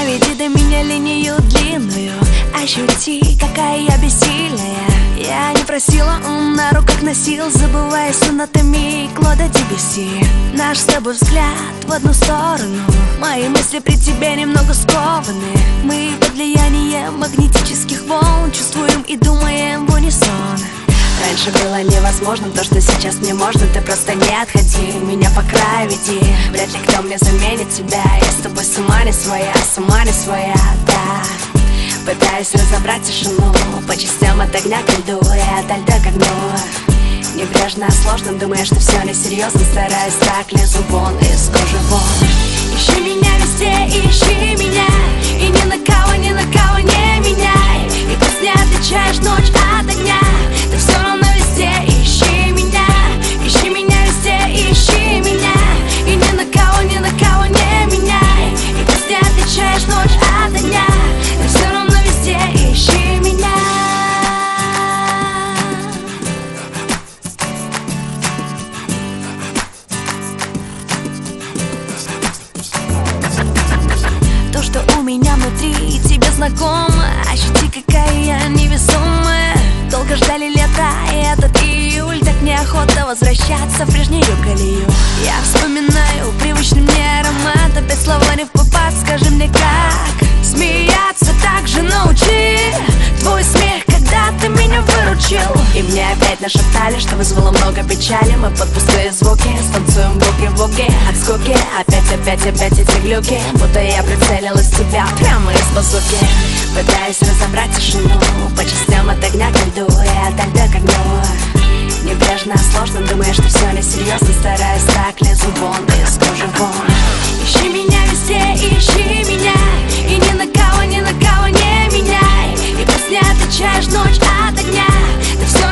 Проведи до меня линию длинную, ощути, какая я бессильная. Я не просила, он на руках носил, забывая сонатами Клода Дебюсси. Наш с тобой взгляд в одну сторону, мои мысли при тебе немного скованы. Мы под влиянием магнетических волн чувствуем и думаем в унисон. Раньше было невозможно то, что сейчас мне можно. Ты просто не отходи, меня по краю веди. Вряд ли кто мне заменит тебя. Я с тобой сама не своя, да. Пытаюсь разобрать тишину по частям от огня к льду и от льда к огню. Небрежно, сложно, думая, что все несерьезно. Стараюсь так, лезу вон из кожи вон. Ищи меня везде, ищи меня, и ни на кого не меняй. И пусть не отличаешь ночь от огня, ты все равно везде ищи меня везде, ищи меня, и ни на кого не меняй. И пусть не отличаешь ночь от огня, ты все равно везде ищи меня. То, что у меня внутри, тебе знакомо. Ощути, какая я невесомая. Долго ждали лета и этот июль. Так неохота возвращаться в прежнюю колею. Я вспоминаю привычный мне аромат. Опять слова не впопад, скажи мне как смеяться так же научи. Твой смех, когда ты меня выручил. И мне опять нашептали, что вызвало много печали. Мы под пустые звуки станцуем буги-вуги. От скуки опять эти глюки. Будто я прицелилась в тебя прямо из базуки. Пытаюсь разобрать тишину по частям от огня к льду и от льда к огню. Небрежно, сложно, думая, что все несерьезно. Стараюсь так, лезу вон из кожи вон. Ищи меня везде, ищи меня, и ни на кого не меняй. И пусть не отличаешь ночь от огня, ты все